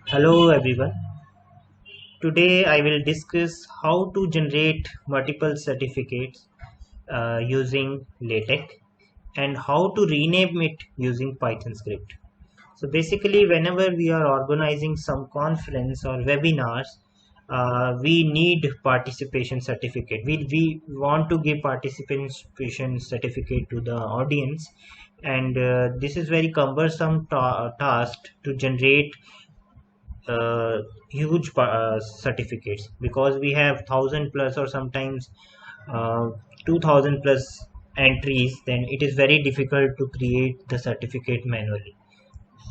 Hello everyone. Today I will discuss how to generate multiple certificates using LaTeX and how to rename it using Python script. So basically, whenever we are organizing some conference or webinars, we need participation certificate. We want to give participation certificate to the audience, and this is very cumbersome task to generate uh, huge certificates, because we have 1,000 plus or sometimes 2,000 plus entries. Then it is very difficult to create the certificate manually.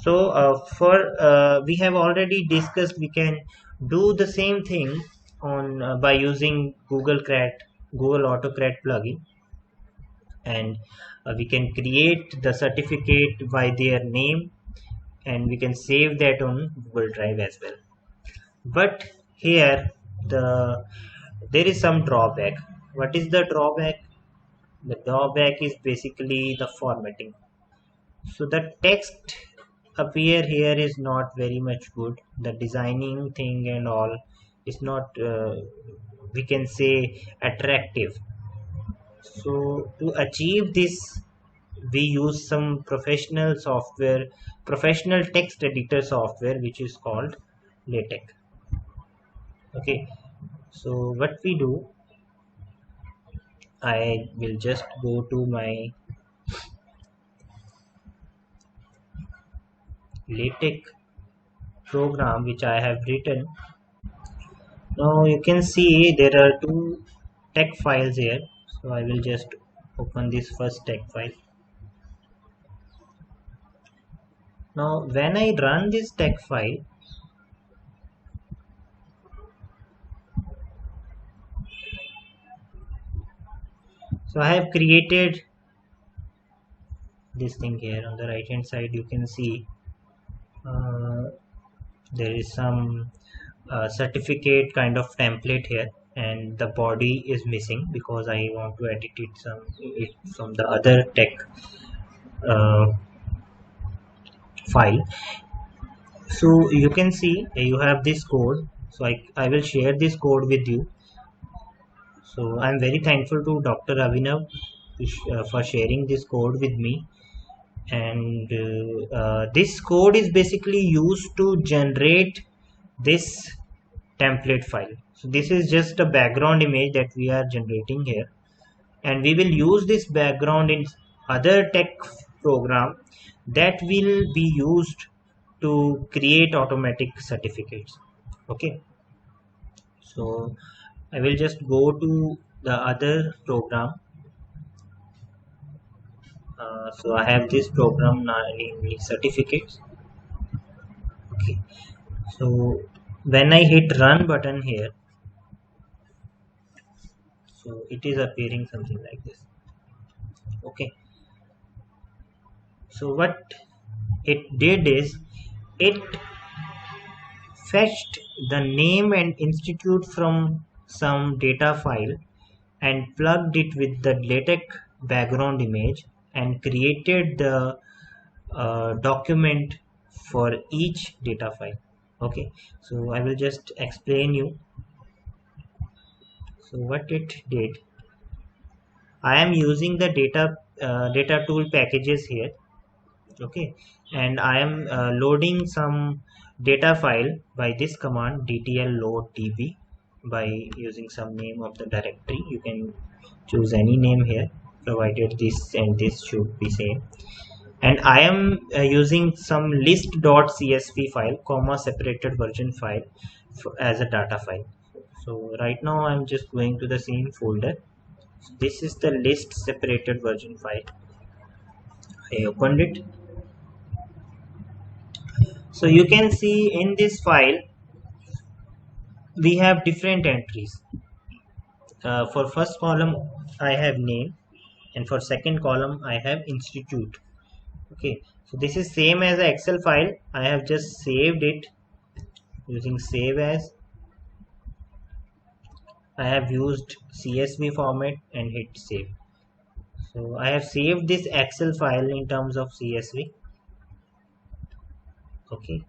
So for we have already discussed, we can do the same thing on by using Google AutoCAD plugin, and we can create the certificate by their name, and we can save that on Google Drive as well. But here the there is some drawback. What is the drawback? The drawback is basically the formatting. So the text appear here is not very much good. The designing thing and all is not we can say attractive. So to achieve this, we use some professional text editor software, which is called LaTeX. Okay, so what we do, I will just go to my LaTeX program which I have written. Now you can see there are two text files here. So I will just open this first text file. Now when I run this text file, so I have created this thing here. On the right hand side you can see uh, there is some certificate kind of template here, and the body is missing because I want to edit it from the other tech uh, file. So you can see you have this code. So I will share this code with you. So I'm very thankful to Dr. Avinav for sharing this code with me. And this code is basically used to generate this template file. So this is just a background image that we are generating here, and we will use this background in other tech program that will be used to create automatic certificates. Okay, so I will just go to the other program. So I have this program now, namely certificates. Okay, so when I hit run button here, so it is appearing something like this. Okay, so what it did is it fetched the name and institute from some data file and plugged it with the LaTeX background image and created the document for each data file. Okay, so I will just explain you. So what it did, I am using the data tool packages here. Okay, and I am loading some data file by this command dtl load db, by using some name of the directory. You can choose any name here, provided this and this should be same. And I am using some list.csv file, comma separated version file as a data file. So right now I'm just going to the same folder. So this is the list separated version file. I opened it. So you can see in this file we have different entries. For first column I have name, and for second column I have institute. Okay, so this is same as the Excel file. I have just saved it using save as. I have used CSV format and hit save. So I have saved this Excel file in terms of CSV. Okay,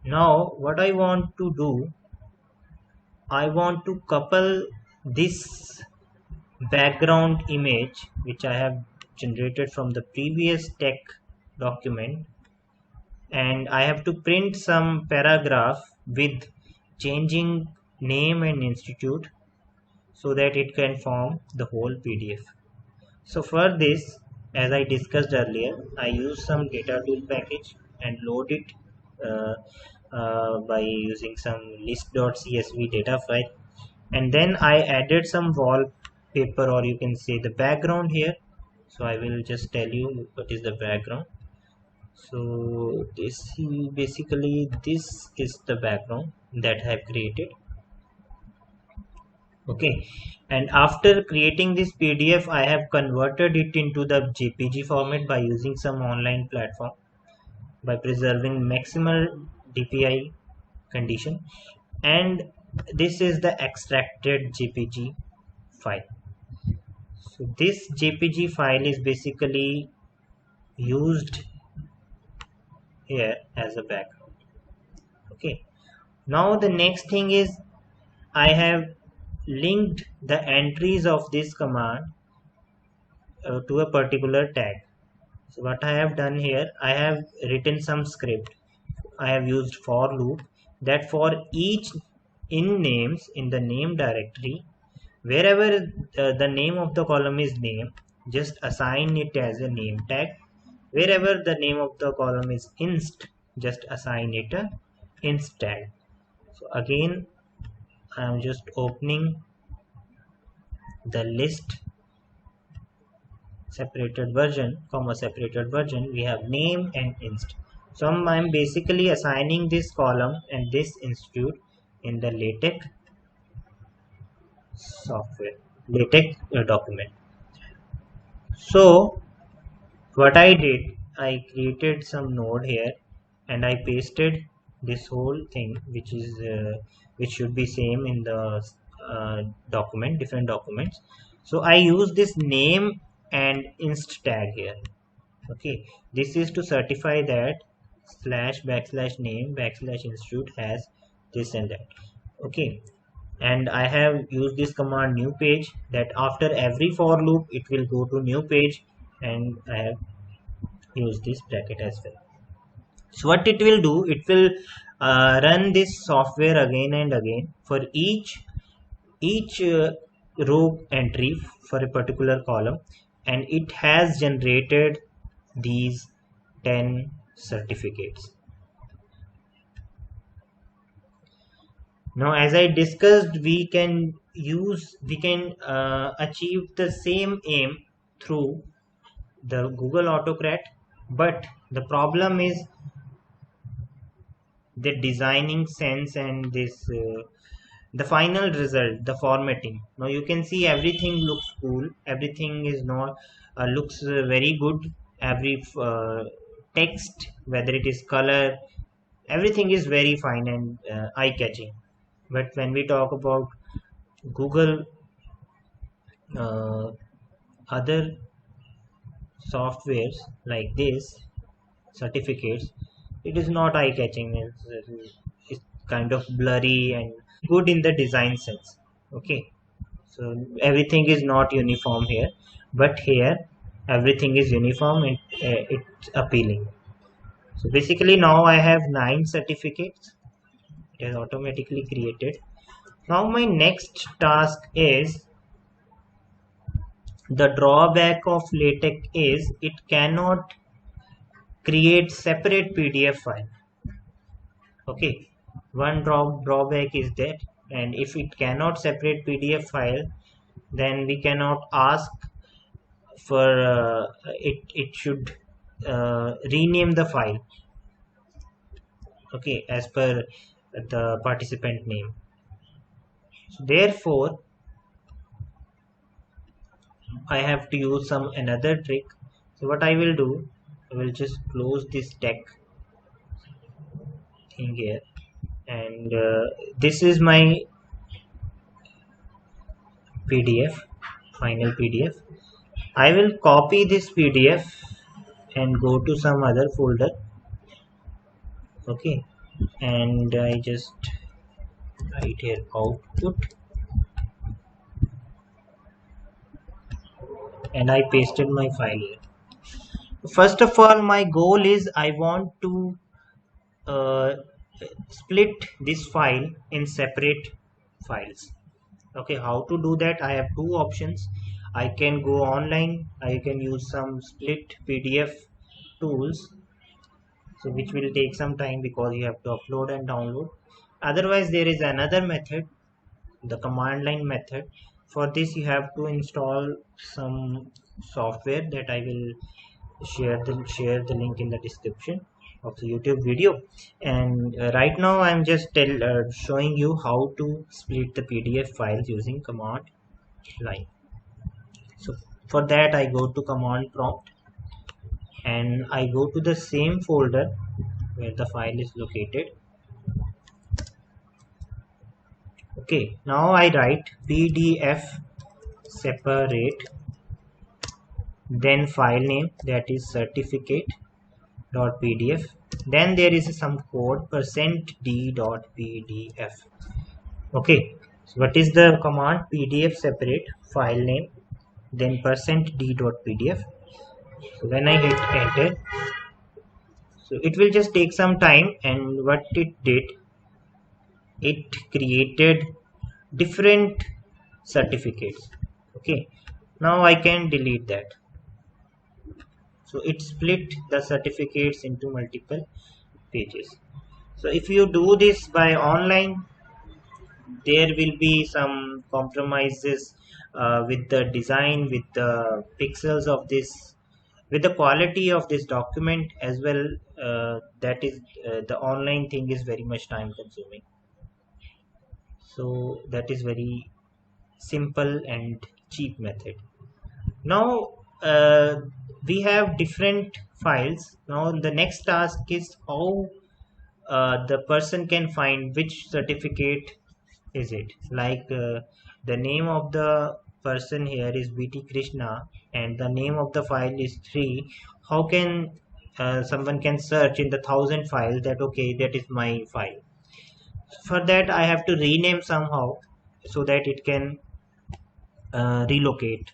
Now what I want to do, I want to couple this background image which I have generated from the previous tech document, and I have to print some paragraph with changing name and institute so that it can form the whole PDF. So for this, as I discussed earlier, I use some data tool package and load it uh, by using some list.csv data file, and then I added some wallpaper, or you can say the background here. So I will just tell you what is the background. So basically this is the background that I have created. Okay, and after creating this PDF, I have converted it into the JPG format by using some online platform, by preserving maximal DPI condition, and this is the extracted JPG file. So this JPG file is basically used here as a background. Okay, now the next thing is I have linked the entries of this command to a particular tag. So what I have done here, I have written some script. I have used for loop that for each in names in the name directory, wherever the name of the column is name, just assign it as a name tag. Wherever the name of the column is inst, just assign it a inst tag. So again, I am just opening the list separated version, comma separated version, we have name and inst. So I'm basically assigning this column and this institute in the LaTeX software, LaTeX document. So what I did, I created some node here and I pasted this whole thing, which should be same in the document, different documents. So I use this name and inst tag here. Okay, this is to certify that slash backslash name backslash institute has this and that. Okay, and I have used this command new page, that after every for loop it will go to new page, and I have used this bracket as well. So what it will do, it will run this software again and again for each row entry for a particular column, and it has generated these 10 certificates. Now as I discussed, we can achieve the same aim through the Google Autocrat, but the problem is the designing sense and this the final result, the formatting. Now you can see everything looks cool, everything is not looks very good. Every text, whether it is color, everything is very fine and eye-catching. But when we talk about Google other softwares like this certificates, it is not eye-catching. It's kind of blurry and good in the design sense. Okay, so everything is not uniform here, but here everything is uniform and it's appealing. So basically now I have 9 certificates. It is automatically created. Now my next task is, the drawback of LaTeX is it cannot create separate PDF file. Okay, one drawback is that, and if it cannot separate PDF file, then we cannot ask for it should rename the file, okay, as per the participant name. So therefore I have to use some another trick. So what I will do, I will just close this tech thing here, and this is my PDF, final PDF. I will copy this PDF and go to some other folder. Okay, and I just write here output and I pasted my file here. First of all, my goal is I want to uh, split this file in separate files. Okay, how to do that? I have two options. I can go online, I can use some split PDF tools, so which will take some time because you have to upload and download. Otherwise, there is another method, the command line method. For this, you have to install some software that I will share the link in the description of the YouTube video. And right now, I'm just showing you how to split the PDF files using command line. So for that, I go to command prompt and I go to the same folder where the file is located. Okay, now I write PDF separate, then file name, that is certificate.pdf, then there is some code %d.pdf. Okay, so what is the command? PDF separate, file name, then %d.pdf. So when I hit enter, so it will just take some time, and what it did, it created different certificates. Okay, now I can delete that. So it split the certificates into multiple pages. So if you do this by online, there will be some compromises with the design, with the pixels of this, with the quality of this document as well. That is the online thing is very much time consuming. So that is very simple and cheap method. Now we have different files. Now the next task is how the person can find which certificate is it. Like the name of the person here is BT Krishna and the name of the file is 3. How can someone can search in the 1000 files that okay, that is my file? For that I have to rename somehow so that it can relocate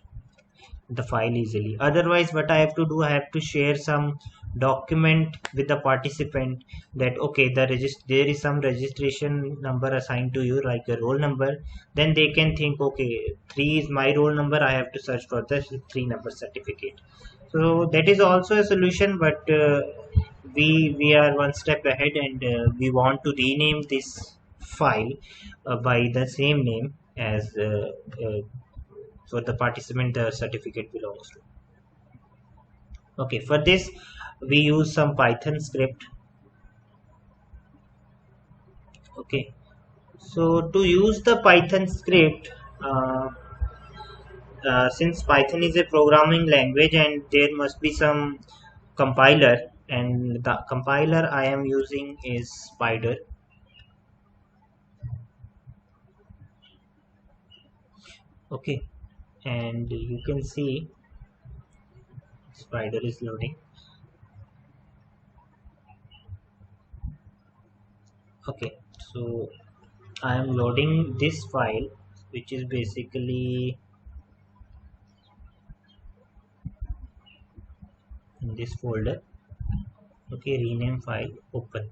the file easily. Otherwise, what I have to do, I have to share some document with the participant that okay, there is some registration number assigned to you, like a roll number. Then they can think okay, 3 is my roll number, I have to search for the 3 number certificate. So that is also a solution, but we are one step ahead, and we want to rename this file by the same name as for the participant the certificate belongs to. Okay, for this we use some Python script. Okay, so to use the Python script, since Python is a programming language and there must be some compiler, and the compiler I am using is Spider. Okay, and you can see Spider is loading. Okay, so I am loading this file, which is basically in this folder. Okay, rename file, open.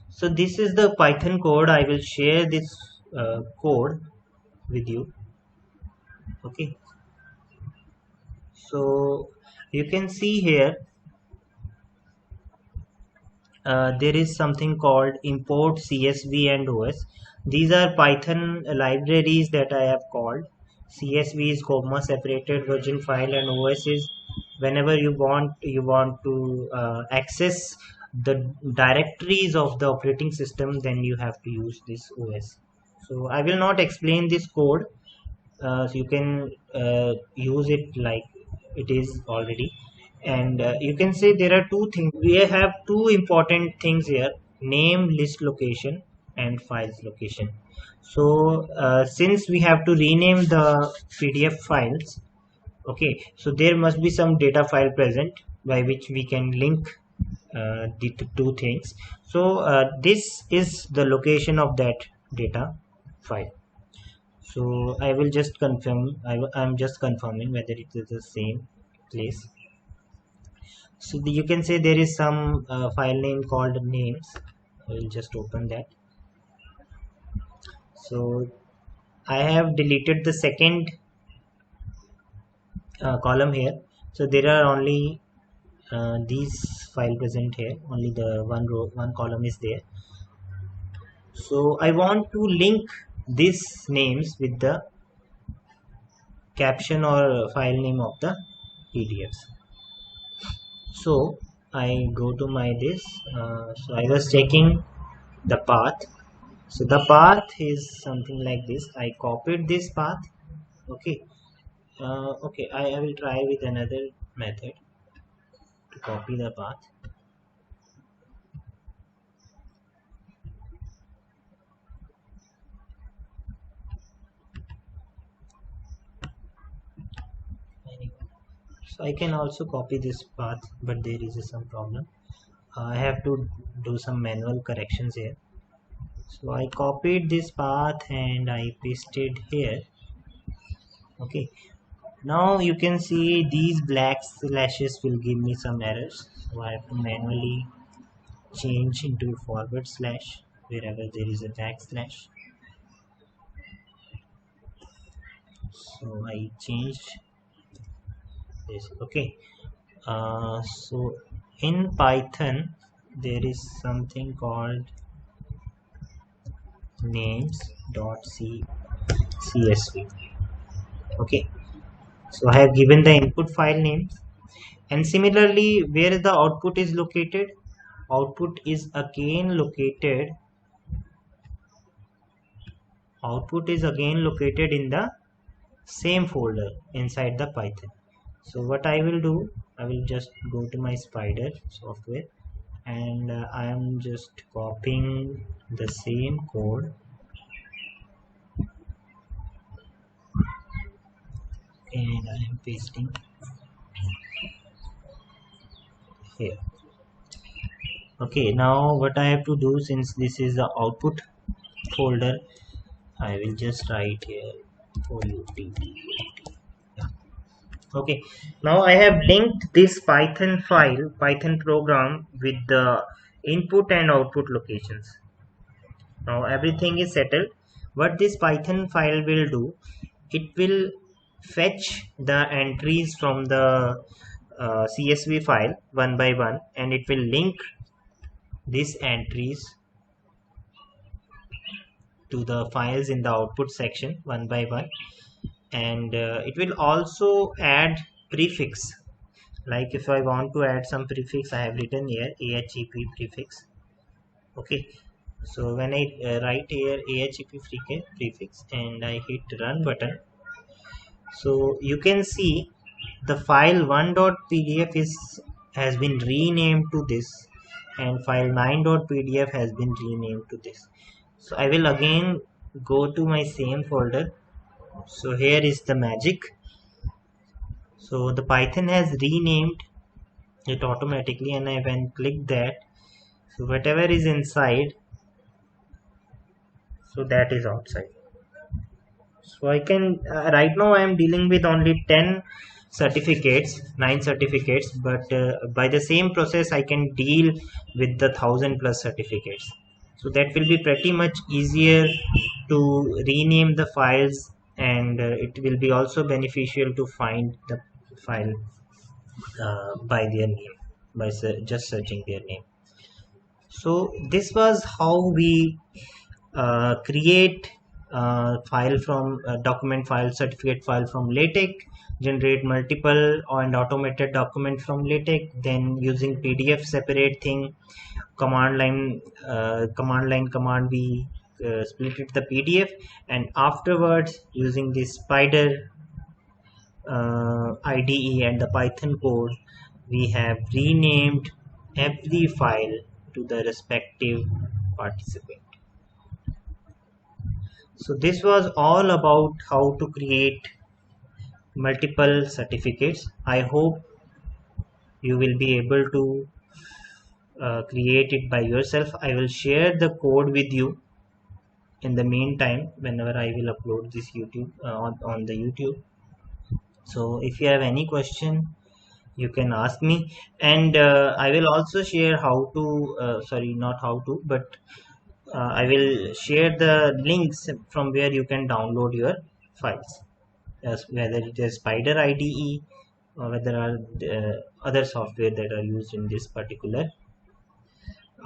So this is the Python code. I will share this code with you. Okay, so you can see here there is something called import CSV and OS. These are Python libraries that I have called. CSV is comma separated virgin file, and OS is whenever you want to access the directories of the operating system, then you have to use this OS. So I will not explain this code, so you can use it like it is already. And you can say there are two things. We have two important things here: name, list location, and files location. So since we have to rename the PDF files, okay, so there must be some data file present by which we can link two things. So this is the location of that data file. So I will just confirm, I'm just confirming whether it is the same place. So you can say there is some file name called names. I will just open that. So I have deleted the second column here. So there are only these file present here, only the one column is there. So I want to link these names with the caption or file name of the PDFs. So I go to my this. So I was checking the path. So the path is something like this. I copied this path. Okay. Okay. I will try with another method to copy the path. So I can also copy this path, but there is some problem. I have to do some manual corrections here. So I copied this path and I pasted here. Okay, now you can see these black slashes will give me some errors, so I have to manually change into forward slash wherever there is a backslash. So I changed this. Okay, so in Python there is something called names.csv. Okay, so I have given the input file names, and similarly where the output is located, output is again located in the same folder inside the Python. So what I will do, I will just go to my Spider software, and I am just copying the same code and I am pasting here. Okay, now what I have to do, since this is the output folder, I will just write here OUT. Yeah. Okay, now I have linked this Python program with the input and output locations. Now everything is settled. What this Python file will do, it will fetch the entries from the CSV file one by one, and it will link these entries to the files in the output section one by one, and it will also add prefix. Like if I want to add some prefix, I have written here AHEP prefix. Okay, so when I write here AHEP prefix and I hit run button, so you can see the file 1.pdf has been renamed to this, and file 9.pdf has been renamed to this. So I will again go to my same folder. So here is the magic. So the Python has renamed it automatically, and I when click that, so whatever is inside, so that is outside. So I can right now I am dealing with only 10 certificates, 9 certificates, but by the same process I can deal with the 1000+ certificates. So that will be pretty much easier to rename the files, and it will be also beneficial to find the file by their name, by just searching their name. So this was how we create file from document file, certificate file from LaTeX, generate multiple and automated document from LaTeX, then using PDF separate thing, command line command we split it the PDF, and afterwards using this Spider IDE and the Python code, we have renamed every file to the respective participant. So this was all about how to create multiple certificates. I hope you will be able to create it by yourself. I will share the code with you in the meantime whenever I will upload this YouTube on the YouTube. So if you have any question, you can ask me, and I will also share how to sorry, not how to, but I will share the links from where you can download your files, whether it is Spider IDE or whether are other software that are used in this particular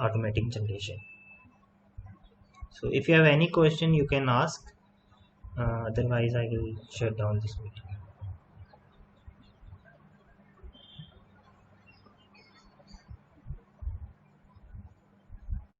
automatic generation. So if you have any question, you can ask. Otherwise, I will shut down this meeting.